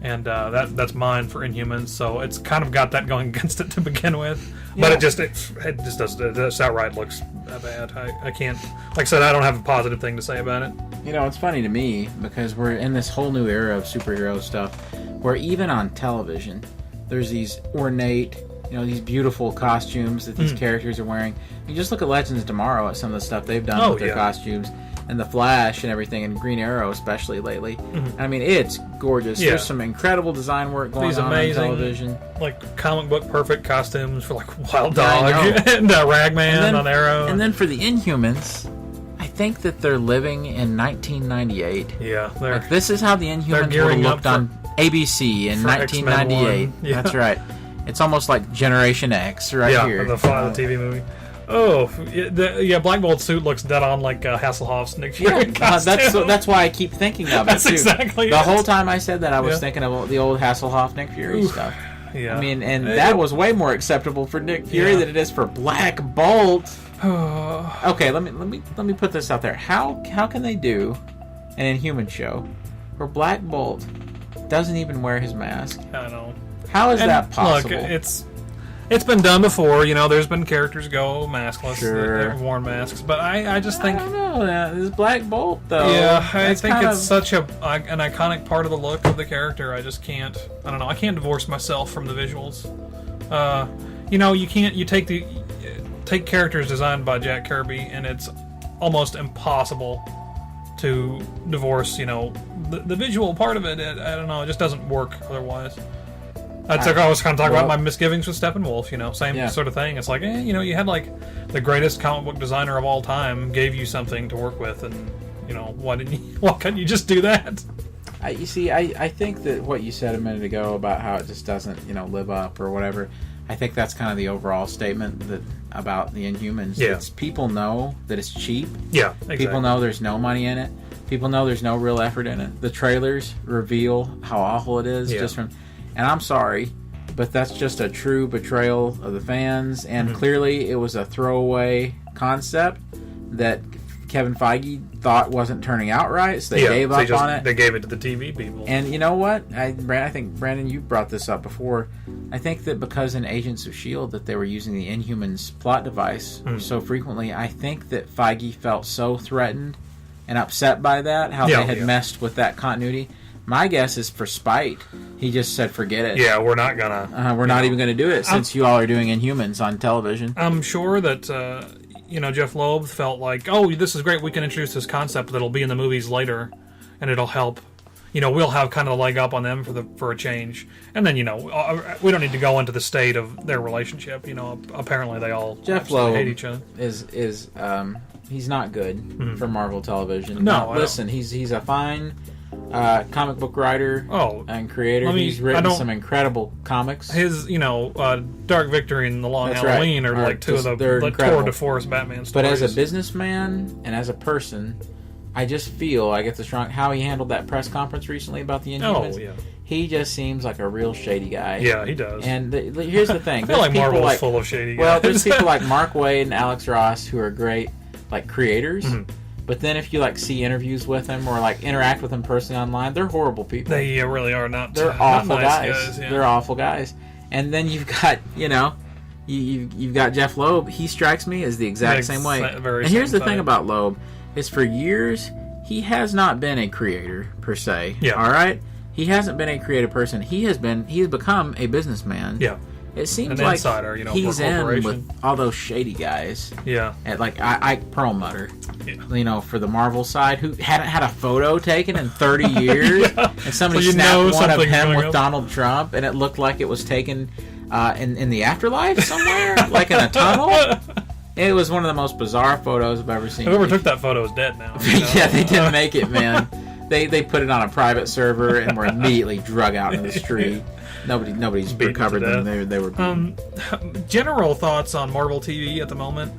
and that's mine for Inhumans. So it's kind of got that going against it to begin with, but it just does. This outright looks bad. I can't. Like I said, I don't have a positive thing to say about it. It's funny to me because we're in this whole new era of superhero stuff where even on television there's these ornate, these beautiful costumes that these characters are wearing. You just look at Legends of Tomorrow at some of the stuff they've done with their costumes, and the Flash and everything, and Green Arrow especially lately. Mm-hmm. I mean, it's gorgeous. Yeah. There's some incredible design work going on television. Like comic book perfect costumes for like Wild Dog and Ragman on Arrow. And then for the Inhumans, I think that they're living in 1998. Yeah, this is how the Inhumans would have looked on ABC in 1998. Yeah. That's right. It's almost like Generation X here. Yeah, the TV movie. Oh, Black Bolt's suit looks dead on like Hasselhoff's Nick Fury costume. That's why I keep thinking of it, too. Exactly the whole time I said that, I was thinking of the old Hasselhoff Nick Fury stuff. Yeah. I mean, and that was way more acceptable for Nick Fury than it is for Black Bolt. Okay, let me put this out there. How can they do an Inhuman show where Black Bolt doesn't even wear his mask? I know. How is that possible? Look, it's been done before. There's been characters go maskless that have worn masks, but I just think I don't know. This Black Bolt though. Yeah, I think it's such an iconic part of the look of the character. I just can't. I don't know. I can't divorce myself from the visuals. You can't. You take characters designed by Jack Kirby, and it's almost impossible to divorce. The visual part of it. I don't know. It just doesn't work otherwise. I was kind of talking about my misgivings with Steppenwolf, same sort of thing. It's like, you had like the greatest comic book designer of all time gave you something to work with, and why couldn't you just do that? I think that what you said a minute ago about how it just doesn't, live up or whatever. I think that's kind of the overall statement about the Inhumans. Yeah. People know that it's cheap. Yeah, exactly. People know there's no money in it. People know there's no real effort in it. The trailers reveal how awful it is just from. And I'm sorry, but that's just a true betrayal of the fans. And clearly it was a throwaway concept that Kevin Feige thought wasn't turning out right, so they gave up on it. They gave it to the TV people. And you know what? I think, Brandon, you brought this up before. I think that because in Agents of S.H.I.E.L.D. that they were using the Inhumans plot device so frequently, I think that Feige felt so threatened and upset by that, how they had messed with that continuity. My guess is for spite, he just said, forget it. Yeah, we're not gonna. We're not even gonna do it since you all are doing Inhumans on television. I'm sure that Jeff Loeb felt like, oh, this is great. We can introduce this concept that'll be in the movies later, and it'll help. We'll have kind of a leg up on them for a change. And then we don't need to go into the state of their relationship. Apparently they all Jeff Loeb hate each other. Is he's not good for Marvel television. No, listen, he's a fine comic book writer and creator. He's written some incredible comics. His, Dark Victory and The Long Halloween are like two of the tour de force Batman stories. But as a businessman and as a person, I just feel I get the strong how he handled that press conference recently about the Inhumans. Oh, yeah. He just seems like a real shady guy. Yeah, he does. And here's the thing. I feel like Marvel's full of shady guys. Well, there's people like Mark Waid and Alex Ross who are great, creators. Mm-hmm. But then if you see interviews with them or interact with them personally online, they're horrible people. They really are not. They're awful nice guys. Yeah. They're awful guys. And then you've got you've got Jeff Loeb. He strikes me as the exact same way. And here's the thing about Loeb is for years he has not been a creator per se. Yeah. All right. He hasn't been a creative person. He's become a businessman. Yeah. It seems an like insider, he's in with all those shady guys. Yeah. At like Ike Perlmutter. Yeah. For the Marvel side, who hadn't had a photo taken in 30 years, yeah. and somebody snapped one of him with Donald Trump, and it looked like it was taken in the afterlife somewhere, like in a tunnel. It was one of the most bizarre photos I've ever seen. Whoever took that photo is dead now. Yeah, they didn't make it, man. They put it on a private server and were immediately drug out into the street. Nobody's recovered them. They were general thoughts on Marvel TV at the moment.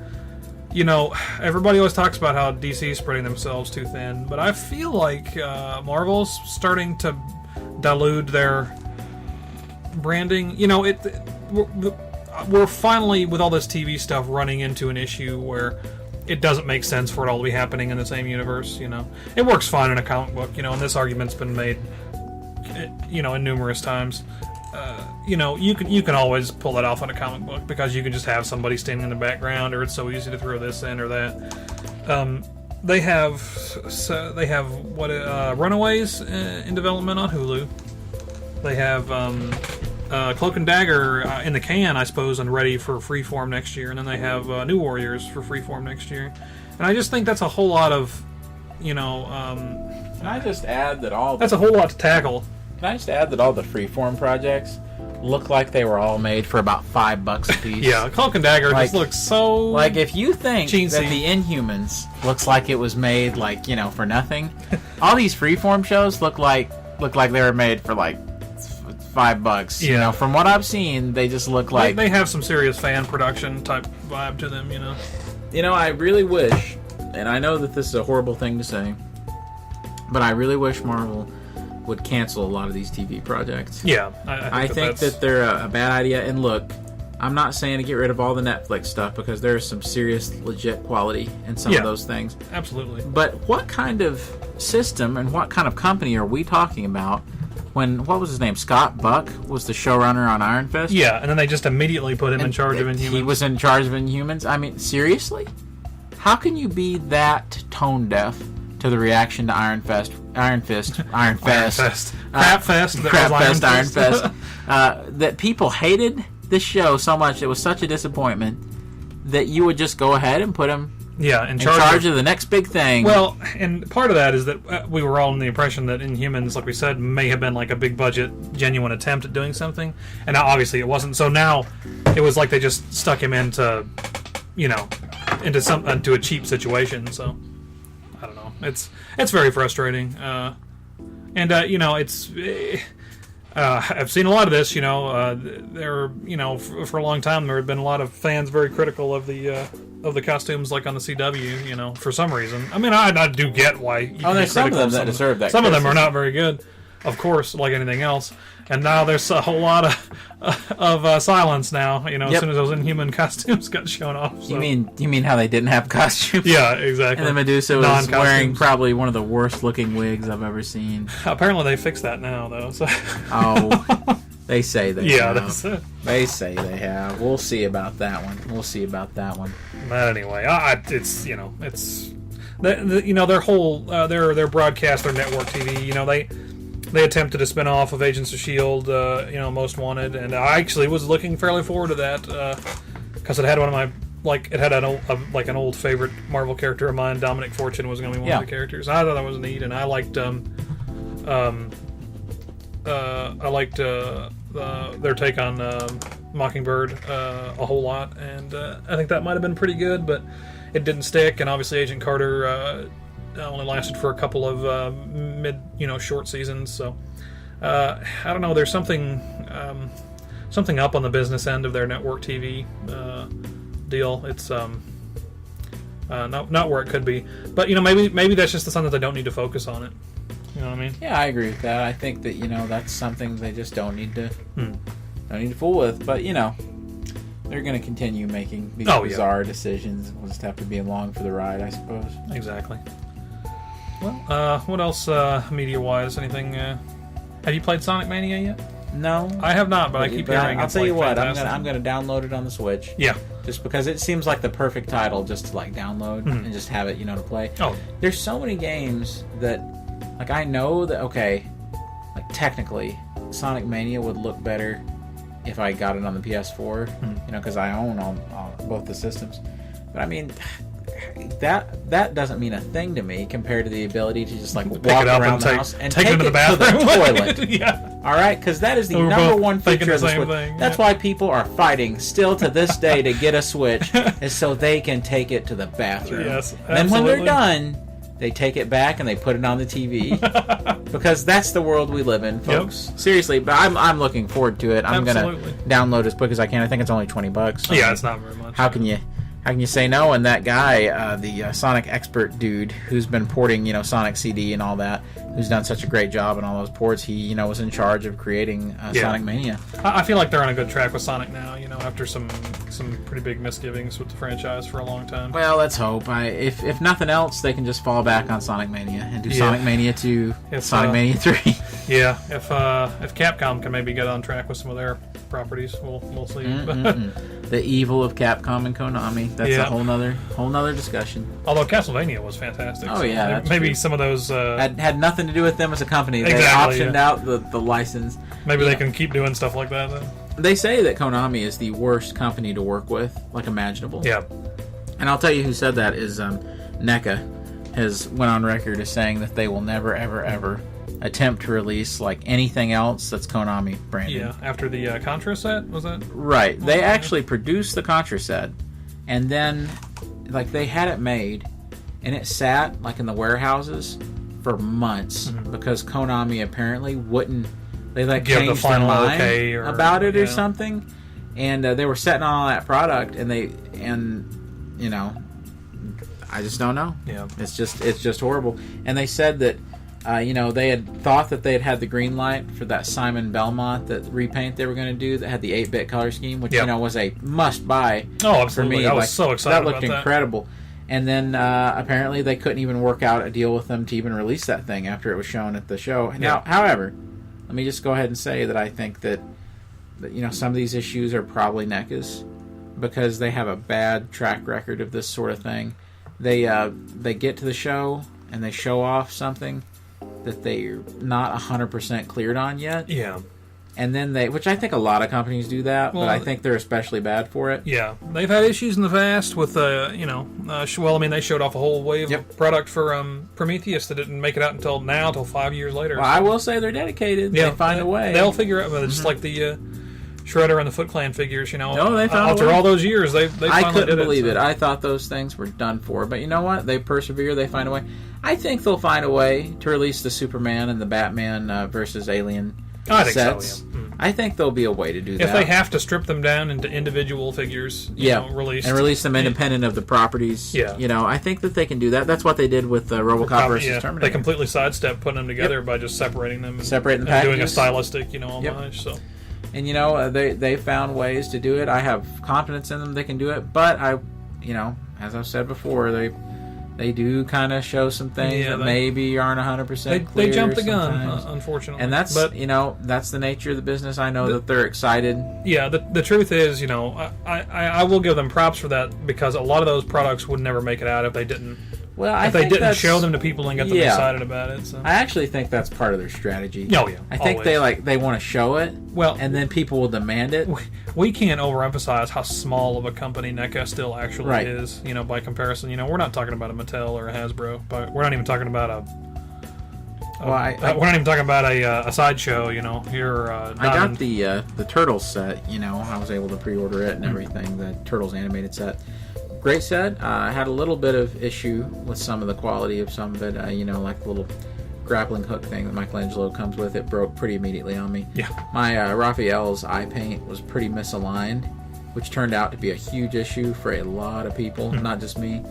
Everybody always talks about how DC is spreading themselves too thin, but I feel like Marvel's starting to dilute their branding. We're finally, with all this TV stuff, running into an issue where it doesn't make sense for it all to be happening in the same universe. It works fine in a comic book, and this argument's been made, in numerous times. You can always pull that off on a comic book because you can just have somebody standing in the background, or it's so easy to throw this in or that. They have Runaways in development on Hulu. They have Cloak and Dagger in the can, I suppose, and ready for Freeform next year, and then they have New Warriors for Freeform next year. And I just think that's a whole lot of, Can I just add that that's a whole lot to tackle. Can I just add that all the Freeform projects look like they were all made for about $5 a piece? Yeah, Cloak and Dagger just looks so like if you think cheesy. That the Inhumans looks like it was made for nothing, all these Freeform shows look like they were made for $5. Yeah. From what I've seen, they just look like they have some serious fan production type vibe to them. I really wish, and I know that this is a horrible thing to say, but I really wish Marvel would cancel a lot of these TV projects. Yeah, I think that they're a bad idea. And look, I'm not saying to get rid of all the Netflix stuff because there's some serious, legit quality in some of those things. Absolutely. But what kind of system and what kind of company are we talking about? What was his name? Scott Buck was the showrunner on Iron Fist? Yeah, and then they just immediately put him in charge of Inhumans. He was in charge of Inhumans? I mean, seriously? How can you be that tone deaf to the reaction to Iron Fist, Iron Fest, Crap Fest, that people hated this show so much, it was such a disappointment that you would just go ahead and put him in charge of the next big thing. Well, and part of that is that we were all in the impression that Inhumans, like we said, may have been like a big budget, genuine attempt at doing something, and now obviously it wasn't. So now it was like they just stuck him into a cheap situation. So I don't know. It's very frustrating, it's. I've seen a lot of this. For a long time there had been a lot of fans very critical of the costumes, like on the CW. For some reason, I mean, I do get why. There's some of them that deserve that. Some of them are not very good, of course, like anything else. And now there's a whole lot of silence now. As soon as those Inhuman costumes got shown off. So. You mean how they didn't have costumes? Yeah, exactly. And the Medusa was wearing probably one of the worst looking wigs I've ever seen. Apparently they fixed that now, though. So. Oh, they say they have. That's it. They say they have. We'll see about that one. But anyway, their whole their broadcast, their network TV. They attempted a spin-off of Agents of S.H.I.E.L.D., Most Wanted, and I actually was looking fairly forward to that because it had one of my an old favorite Marvel character of mine. Dominic Fortune was going to be one of the characters. I thought that was neat, and I liked their take on Mockingbird a whole lot, and I think that might have been pretty good, but it didn't stick. And obviously, Agent Carter only lasted for a couple of short seasons. So I don't know. There's something up on the business end of their network TV deal. It's not where it could be. But maybe that's just the sign that they don't need to focus on it. You know what I mean? Yeah, I agree with that. I think that that's something they just don't need to fool with. But they're going to continue making these bizarre decisions. We'll just have to be along for the ride, I suppose. Exactly. Well, what else media-wise? Anything? Have you played Sonic Mania yet? No, I have not, but I keep hearing. I'll it's tell you what, fantastic. I'm gonna download it on the Switch. Yeah, just because it seems like the perfect title just to like download and just have it, to play. Oh, there's so many games that, like, I know that like technically, Sonic Mania would look better if I got it on the PS4, because I own all both the systems. But I mean, that doesn't mean a thing to me compared to the ability to just like walk around the house and take it to the bathroom. Toilet. Yeah. All right, because that is the number one feature of the Switch. Thing, That's why people are fighting still to this day to get a Switch, is so they can take it to the bathroom. Yes, absolutely. Then when they're done, they take it back and they put it on the TV, because that's the world we live in, folks. Yep. Seriously, but I'm looking forward to it. I'm gonna download as quick as I can. I think it's only $20. Yeah, it's not very much. How can you say no? And that guy, the Sonic expert dude, who's been porting, Sonic CD and all that, who's done such a great job on all those ports, he, was in charge of creating Sonic Mania. I feel like they're on a good track with Sonic now, after some pretty big misgivings with the franchise for a long time. Well, let's hope. If nothing else, they can just fall back on Sonic Mania and do Sonic Mania 2, Sonic Mania 3. Yeah, if Capcom can maybe get on track with some of their properties, we'll see. The evil of Capcom and Konami. That's a whole nother discussion. Although Castlevania was fantastic. Oh, yeah. Maybe some of those... had nothing to do with them as a company. They optioned out the license. Maybe they can keep doing stuff like that, then. They say that Konami is the worst company to work with, like, imaginable. Yeah. And I'll tell you who said that is NECA has went on record as saying that they will never, ever, ever attempt to release like anything else that's Konami branded. Yeah, after the Contra set, was that? Right. They actually produced the Contra set, and then like they had it made, and it sat like in the warehouses for months because Konami apparently wouldn't. They like give changed the final their mind okay about it or something, and they were setting on all that product, and I just don't know. Yeah, it's just horrible. And they said that they had thought that they had the green light for that Simon Belmont that repaint they were going to do that had the 8-bit color scheme, which was a must buy. Oh, absolutely! For me. I was so excited. That looked incredible. And then apparently they couldn't even work out a deal with them to even release that thing after it was shown at the show. Now, however, let me just go ahead and say that I think that some of these issues are probably NECA's because they have a bad track record of this sort of thing. They get to the show and they show off something that they're not 100% cleared on yet. Yeah. And then which I think a lot of companies do that, but I think they're especially bad for it. Yeah, they've had issues in the past with, they showed off a whole wave of product for Prometheus that didn't make it out until 5 years later. Well, I will say they're dedicated. Yeah, they find a way. They'll figure out, just like the Shredder and the Foot Clan figures, No, they found after all those years, they I couldn't believe it. I thought those things were done for, but you know what? They persevere. They find a way. I think they'll find a way to release the Superman and the Batman versus Alien sets. So, yeah. I think there'll be a way to do that. If they have to strip them down into individual figures, released. And release them independent of the properties. Yeah. I think that they can do that. That's what they did with RoboCop versus Terminator. They completely sidestepped putting them together by just separating them. Separating the and packages. doing a stylistic, homage. So. And, they found ways to do it. I have confidence in them they can do it. But, as I've said before, they do kind of show some things that maybe aren't 100% clear. They jumped the gun, unfortunately. And that's, that's the nature of the business. I know that they're excited. Yeah, the truth is, I will give them props for that because a lot of those products would never make it out if they didn't. Well, if they didn't show them to people and get them excited about it. So. I actually think that's part of their strategy. Oh yeah, I think they want to show it. Well, and then people will demand it. We can't overemphasize how small of a company NECA still actually is. By comparison, we're not talking about a Mattel or a Hasbro, but we're not even talking about we're not even talking about a sideshow. Here. I got the Turtles set. I was able to pre-order it and everything. The Turtles animated set. Great set. I had a little bit of issue with some of the quality of some of it. Like the little grappling hook thing that Michelangelo comes with. It broke pretty immediately on me. Yeah. My Raphael's eye paint was pretty misaligned, which turned out to be a huge issue for a lot of people, not just me.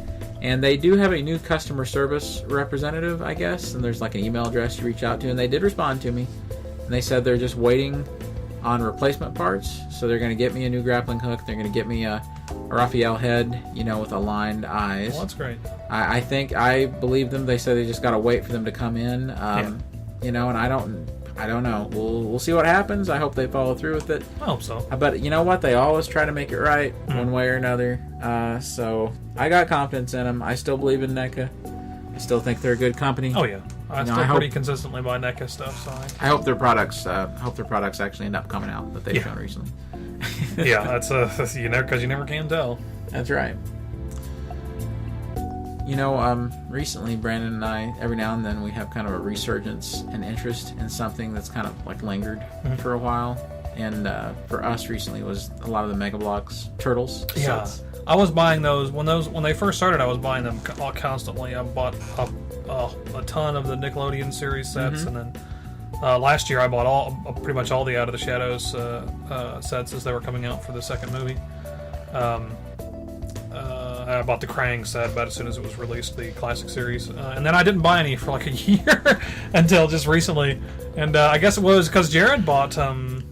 And they do have a new customer service representative, I guess, and there's like an email address you reach out to, and they did respond to me. And they said they're just waiting on replacement parts, so they're going to get me a new grappling hook. They're going to get me a Raphael head, with aligned eyes. Well, that's great. I believe them. They said they just got to wait for them to come in. And I don't know. We'll see what happens. I hope they follow through with it. I hope so. But you know what? They always try to make it right one way or another. So I got confidence in them. I still believe in NECA. I still think they're a good company. Oh yeah, I still pretty consistently buy NECA stuff. So I hope their products. Actually end up coming out that they've shown recently. Yeah, that's because you never can tell. That's right. Recently Brandon and I, every now and then, we have kind of a resurgence and interest in something that's kind of like lingered for a while. And for us recently was a lot of the Mega Bloks Turtles sets. I was buying those when they first started. I was buying them constantly. I bought a ton of the Nickelodeon series sets, and then last year I bought pretty much all the Out of the Shadows sets as they were coming out for the second movie. I bought the Krang set about as soon as it was released, the classic series, and then I didn't buy any for like a year until just recently. And I guess it was because Jared bought. Did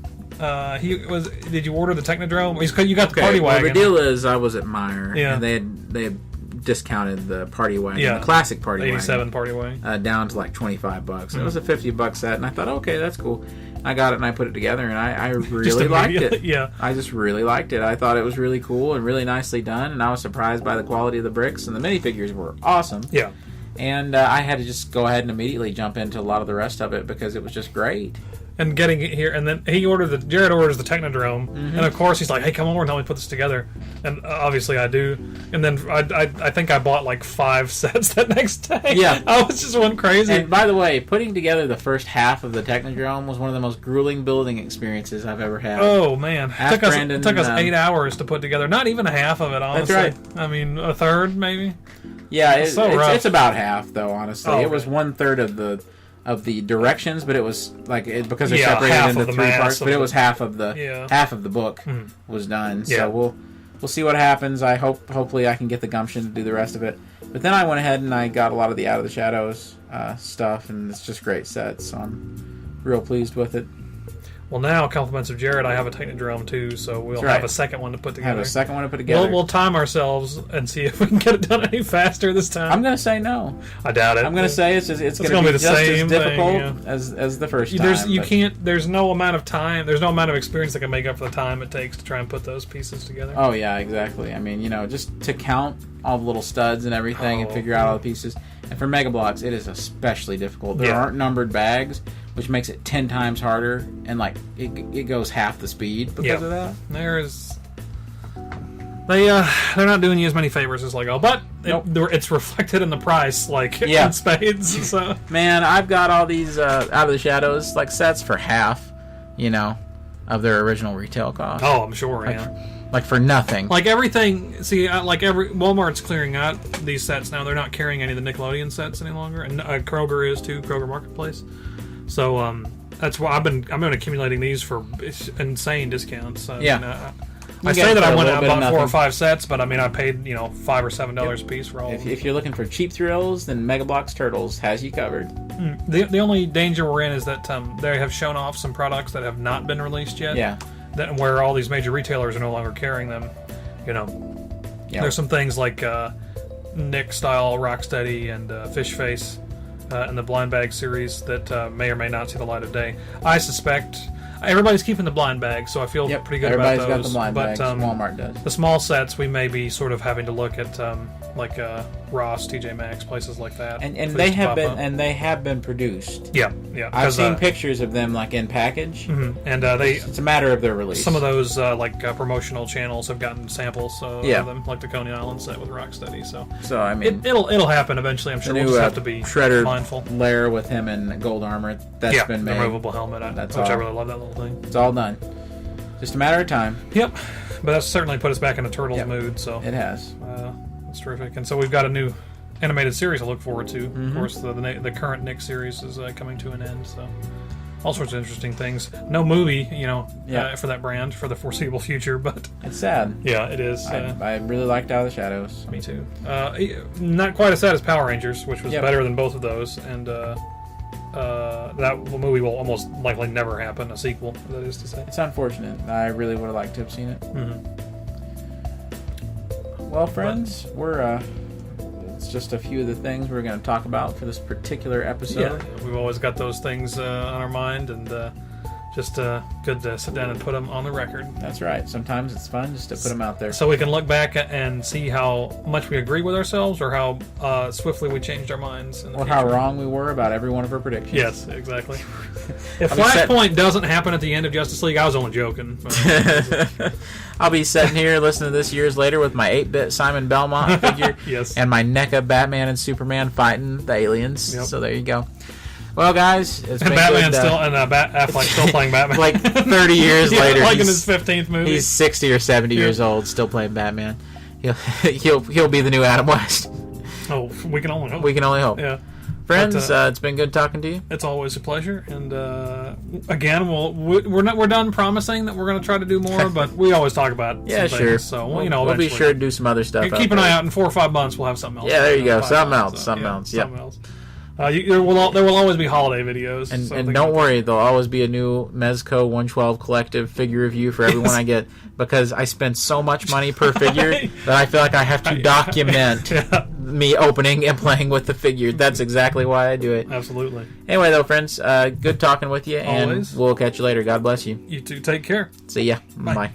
you order the Technodrome? You got the Party Wagon. Well, the deal is, I was at Meijer, Yeah. and they had discounted the Party Wagon, the classic Party Wagon, 87 Party Wagon, down to like $25. It was a $50 set, and I thought, okay, that's cool. I got it and I put it together, and I really liked it. Yeah, I just really liked it. I thought it was really cool and really nicely done, and I was surprised by the quality of the bricks, and the minifigures were awesome. Yeah. And I had to just go ahead and immediately jump into a lot of the rest of it because it was just great. And getting it here, and then Jared orders the Technodrome, and of course he's like, "Hey, come over and help me put this together." And obviously I do. And then I think I bought like 5 sets that next day. Yeah, I was just went crazy. And by the way, putting together the first half of the Technodrome was one of the most grueling building experiences I've ever had. Oh man, it took us 8 hours to put together. Not even a half of it, honestly. That's right. I mean, a third maybe. Yeah, it's about half though. Honestly, okay. It was 1/3 of the directions, but it was like because they're separated into 3 parts. But it was half of the book was done. Yeah. So we'll see what happens. Hopefully I can get the gumption to do the rest of it. But then I went ahead and I got a lot of the Out of the Shadows stuff, and it's just great sets. So I'm real pleased with it. Well, now, compliments of Jared, I have a Technodrome too, so we'll have a second one to put together. We'll time ourselves and see if we can get it done any faster this time. I'm going to say no. I doubt it. I'm going to say it's going to be the just same as difficult thing, as the first time. There's no amount of time, there's no amount of experience that can make up for the time it takes to try and put those pieces together. Oh, yeah, exactly. I mean, just to count all the little studs and everything and figure out all the pieces. And for Mega Bloks, it is especially difficult. There aren't numbered bags, which makes it 10 times harder, and like it goes half the speed because of that. They're not doing you as many favors as Lego, but it's reflected in the price, like in spades. So man, I've got all these Out of the Shadows sets for half, of their original retail cost. Oh, I'm sure, Like for nothing. Like everything. See, Walmart's clearing out these sets now. They're not carrying any of the Nickelodeon sets any longer, and Kroger is too. Kroger Marketplace. So that's why I've been accumulating these for insane discounts. I say that I went out and bought 4 or 5 sets, but I mean I paid $5 or $7 a piece for all. If you're looking for cheap thrills, then Mega Bloks Turtles has you covered. The only danger we're in is that they have shown off some products that have not been released yet. Yeah. Where all these major retailers are no longer carrying them. There's some things like Nick style Rocksteady and Fish Face and the Blind Bag series that may or may not see the light of day. I suspect everybody's keeping the blind bag, so I feel pretty good about those. Everybody's got the blind bags. Walmart does. The small sets we may be sort of having to look at Ross, TJ Maxx, places like that. And they have been produced. Yeah. I've seen pictures of them in package. Mm-hmm. And it's a matter of their release. Some of those promotional channels have gotten samples of them, like the Coney Island set with Rocksteady. So I mean, it'll happen eventually. I'm sure we'll just have to be Shredder mindful. Lair with him in gold armor. That's been made. The removable helmet. I really love that little thing. It's all done. Just a matter of time. Yep. But that's certainly put us back in a Turtles mood. So it has. That's terrific. And so we've got a new animated series to look forward to. Mm-hmm. Of course, the current Nick series is coming to an end. So all sorts of interesting things. No movie, for that brand for the foreseeable future. But it's sad. Yeah, it is. I really liked Out of the Shadows. Me too. Not quite as sad as Power Rangers, which was better than both of those. And that movie will almost likely never happen, a sequel, that is to say. It's unfortunate. I really would have liked to have seen it. Mm-hmm. Well, friends, that's just a few of the things we're going to talk about for this particular episode. Yeah, we've always got those things on our mind, and just good to sit down and put them on the record. That's right. Sometimes it's fun just to put them out there. So we can look back and see how much we agree with ourselves, or how swiftly we changed our minds. Or how wrong we were about every one of our predictions. Yes, exactly. If Flashpoint doesn't happen at the end of Justice League, I was only joking. I'll be sitting here listening to this years later with my 8-bit Simon Belmont figure yes. and my NECA Batman and Superman fighting the aliens. Yep. So there you go. Well, guys, it's been Batman's good. Still Affleck still playing Batman. Like 30 years later, like in his 15th movie. He's 60 or 70 years old, still playing Batman. He'll be the new Adam West. Oh, we can only hope. We can only hope. Yeah. Friends, it's been good talking to you. It's always a pleasure, and again, we're done promising that we're going to try to do more, but we always talk about yeah, some sure. things, so we'll be sure to do some other stuff. Keep an eye out. In 4 or 5 months, we'll have something else. Yeah, there you go. Something else. else. Yep. Something else. There will always be holiday videos, and don't worry, there'll always be a new Mezco 112 collective figure review for everyone I get, because I spend so much money per figure that I feel like I have to document me opening and playing with the figure. That's exactly why I do it. Absolutely. Anyway, though, friends, good talking with you, Always. and we'll catch you later. God bless you. You too. Take care. See ya. Bye. Bye.